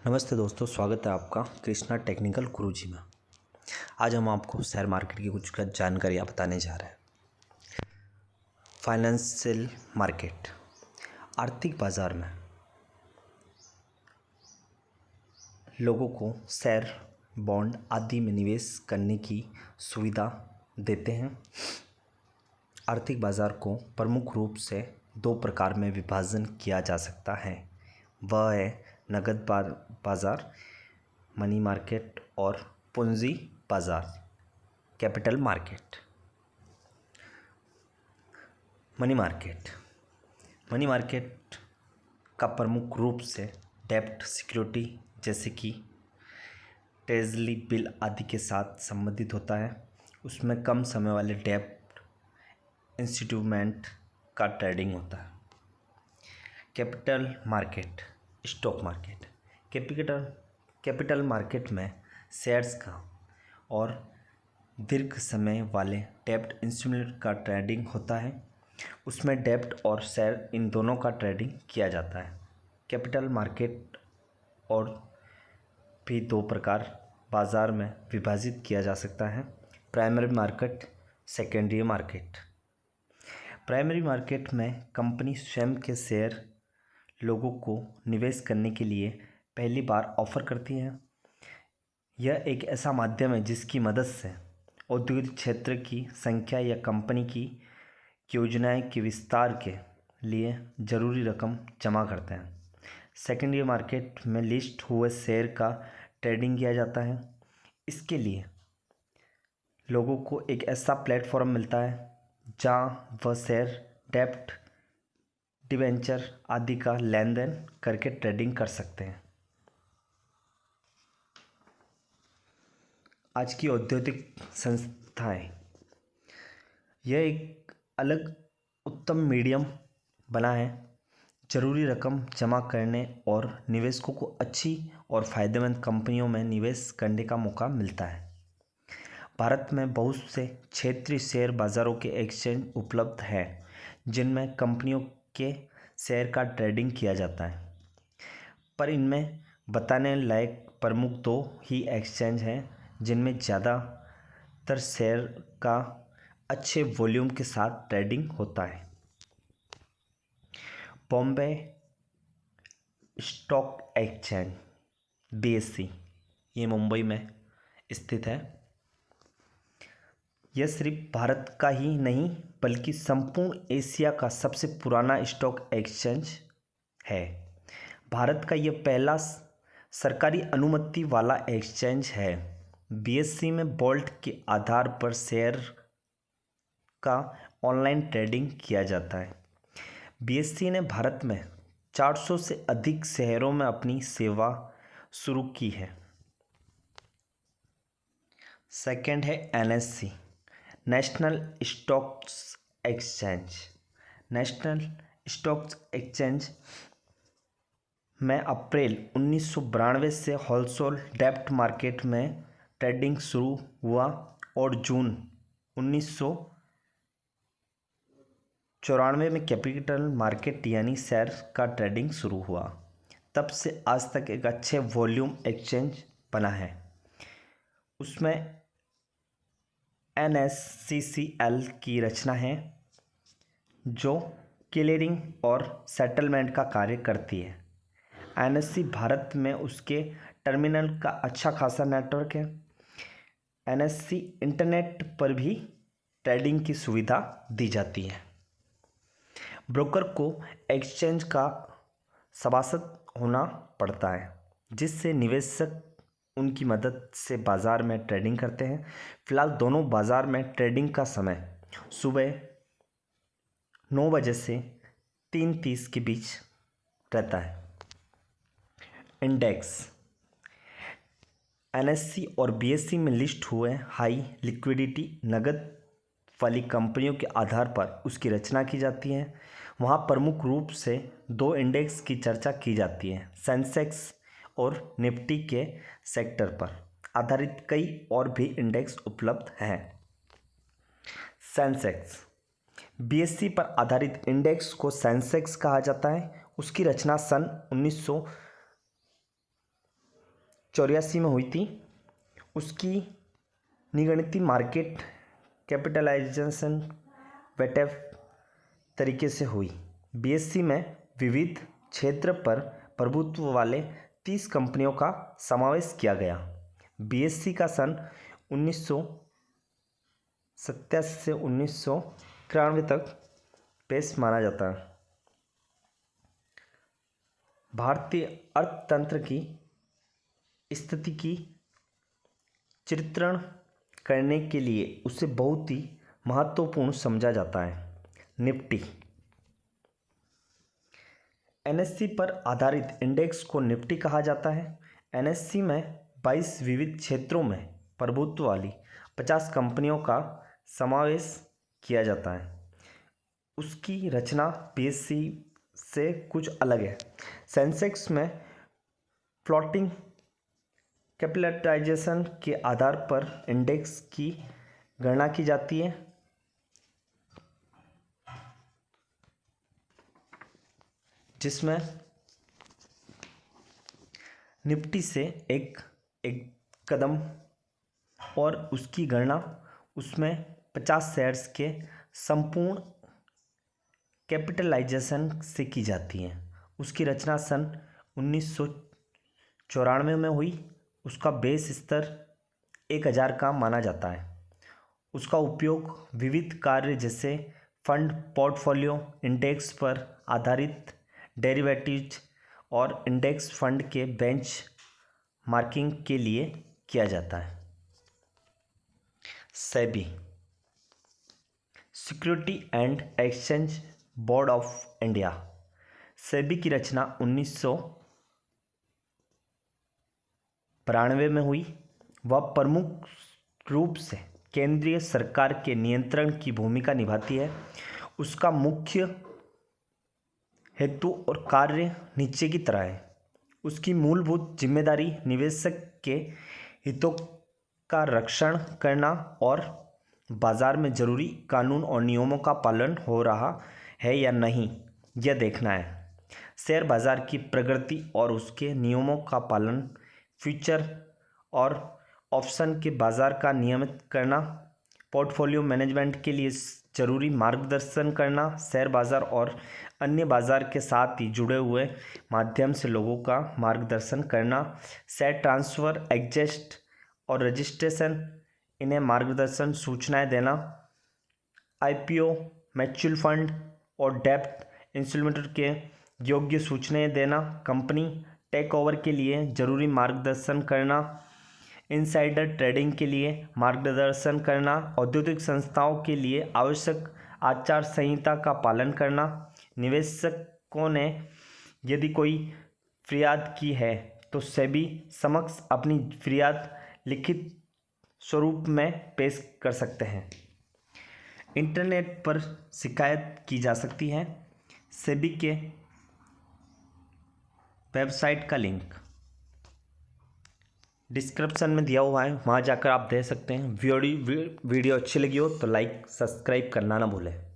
नमस्ते दोस्तों, स्वागत है आपका कृष्णा टेक्निकल गुरुजी में। आज हम आपको शेयर मार्केट की कुछ जानकारियाँ बताने जा रहे हैं। फाइनेंशियल मार्केट, आर्थिक बाज़ार में लोगों को शेयर, बॉन्ड आदि में निवेश करने की सुविधा देते हैं। आर्थिक बाज़ार को प्रमुख रूप से दो प्रकार में विभाजन किया जा सकता है। वह है नकद बाज़ार मनी मार्केट और पूंजी बाज़ार कैपिटल मार्केट। मनी मार्केट का प्रमुख रूप से डेब्ट सिक्योरिटी जैसे कि ट्रेजरी बिल आदि के साथ संबंधित होता है। उसमें कम समय वाले डेब्ट इंस्ट्रूमेंट का ट्रेडिंग होता है। Capital market, stock market. Capital market में शेयर्स का और दीर्घ समय वाले डेब्ट इंस्ट्रूमेंट का ट्रेडिंग होता है। उसमें डेब्ट और शेयर इन दोनों का ट्रेडिंग किया जाता है। कैपिटल मार्केट और भी दो प्रकार बाज़ार में विभाजित किया जा सकता है। Primary market, secondary market. Primary market में कंपनी स्वयं के शेयर लोगों को निवेश करने के लिए पहली बार ऑफर करती है। यह एक ऐसा माध्यम है जिसकी मदद से औद्योगिक क्षेत्र की संख्या या कंपनी की योजनाएं के विस्तार के लिए ज़रूरी रकम जमा करते हैं। सेकेंडरी मार्केट में लिस्ट हुए शेयर का ट्रेडिंग किया जाता है। इसके लिए लोगों को एक ऐसा प्लेटफॉर्म मिलता है जहां वह शेयर, डेब्ट, डिबेंचर आदि का लेन देन करके ट्रेडिंग कर सकते हैं। आज की औद्योगिक संस्थाएं यह एक अलग उत्तम मीडियम बना है। ज़रूरी रकम जमा करने और निवेशकों को अच्छी और फ़ायदेमंद कंपनियों में निवेश करने का मौका मिलता है। भारत में बहुत से क्षेत्रीय शेयर बाज़ारों के एक्सचेंज उपलब्ध हैं जिनमें कंपनियों के शेयर का ट्रेडिंग किया जाता है, पर इनमें बताने लायक प्रमुख दो ही एक्सचेंज हैं जिनमें ज़्यादातर शेयर का अच्छे वॉल्यूम के साथ ट्रेडिंग होता है। बॉम्बे स्टॉक एक्सचेंज BSE, ये मुंबई में स्थित है। यह सिर्फ भारत का ही नहीं बल्कि संपूर्ण एशिया का सबसे पुराना स्टॉक एक्सचेंज है। भारत का यह पहला सरकारी अनुमति वाला एक्सचेंज है। BSE में वोल्ट के आधार पर शेयर का ऑनलाइन ट्रेडिंग किया जाता है। BSE ने भारत में 400 से अधिक शहरों में अपनी सेवा शुरू की है। सेकंड है NSE, national stock exchange. National stock exchange में अप्रैल 1992 से होलसेल डेब्ट मार्केट में ट्रेडिंग शुरू हुआ और जून 1994 में कैपिटल मार्केट यानी शेयर का ट्रेडिंग शुरू हुआ। तब से आज तक एक अच्छे वॉल्यूम एक्सचेंज बना है। उसमें NSCCL की रचना है जो क्लियरिंग और सेटलमेंट का कार्य करती है। NSE भारत में उसके टर्मिनल का अच्छा खासा नेटवर्क है। NSE इंटरनेट पर भी ट्रेडिंग की सुविधा दी जाती है। ब्रोकर को एक्सचेंज का सभासद होना पड़ता है जिससे निवेशक उनकी मदद से बाज़ार में ट्रेडिंग करते हैं। फिलहाल दोनों बाज़ार में ट्रेडिंग का समय सुबह 9 बजे से 3:30 के बीच रहता है। इंडेक्स NSE और BSE में लिस्ट हुए हाई लिक्विडिटी नगद वाली कंपनियों के आधार पर उसकी रचना की जाती है। वहाँ प्रमुख रूप से दो इंडेक्स की चर्चा की जाती है, सेंसेक्स और निफ्टी के सेक्टर पर आधारित कई और भी इंडेक्स उपलब्ध हैं। सेंसेक्स BSE पर आधारित इंडेक्स को सेंसेक्स कहा जाता है। उसकी रचना सन 1984 में हुई थी। उसकी निगणित मार्केट कैपिटलाइजेशन वेटेफ तरीके से हुई। बीएससी में विविध क्षेत्र पर प्रभुत्व वाले 30 कंपनियों का समावेश किया गया। बीएससी का सन 1987 से 1993 तक बेस्ट माना जाता है। भारतीय अर्थतंत्र की स्थिति की चित्रण करने के लिए उसे बहुत ही महत्वपूर्ण समझा जाता है। निफ्टी एनएससी पर आधारित इंडेक्स को निफ्टी कहा जाता है। एनएससी में 22 विविध क्षेत्रों में प्रभुत्व वाली 50 कंपनियों का समावेश किया जाता है। उसकी रचना बीएससी से कुछ अलग है। सेंसेक्स में फ्लोटिंग कैपिटलाइजेशन के आधार पर इंडेक्स की गणना की जाती है। जिसमें निफ्टी से एक कदम और उसकी गणना उसमें 50 शेयर्स के संपूर्ण कैपिटलाइजेशन से की जाती है। उसकी रचना सन 1994 में हुई। उसका बेस स्तर 1000 का माना जाता है। उसका उपयोग विविध कार्य जैसे फंड पोर्टफोलियो, इंडेक्स पर आधारित डेरिवेटिव्स और इंडेक्स फंड के बेंच मार्किंग के लिए किया जाता है। SEBI security and exchange board of India. SEBI की रचना 1992 में हुई। वह प्रमुख रूप से केंद्रीय सरकार के नियंत्रण की भूमिका निभाती है। उसका मुख्य हेतु और कार्य नीचे की तरह है। उसकी मूलभूत जिम्मेदारी निवेशक के हितों का रक्षण करना और बाजार में जरूरी कानून और नियमों का पालन हो रहा है या नहीं यह देखना है। शेयर बाजार की प्रगति और उसके नियमों का पालन, फ्यूचर और ऑप्शन के बाजार का नियमित करना, पोर्टफोलियो मैनेजमेंट के लिए जरूरी मार्गदर्शन करना, शेयर बाजार और अन्य बाजार के साथ ही जुड़े हुए माध्यम से लोगों का मार्गदर्शन करना, शेयर ट्रांसफ़र, एग्जिट और रजिस्ट्रेशन, इन्हें मार्गदर्शन सूचनाएं देना, आईपीओ, म्यूचुअल फंड और डेब्ट इंस्ट्रूमेंट के योग्य सूचनाएं देना, कंपनी टेक ओवर के लिए जरूरी मार्गदर्शन करना, इनसाइडर ट्रेडिंग के लिए मार्गदर्शन करना, औद्योगिक संस्थाओं के लिए आवश्यक आचार संहिता का पालन करना, निवेशकों ने यदि कोई फरियाद की है तो सेबी समक्ष अपनी फरियाद लिखित स्वरूप में पेश कर सकते हैं। इंटरनेट पर शिकायत की जा सकती है। सेबी के वेबसाइट का लिंक डिस्क्रिप्शन में दिया हुआ है, वहाँ जाकर आप दे सकते हैं। वीडियो अच्छी लगी हो तो लाइक सब्सक्राइब करना ना भूलें।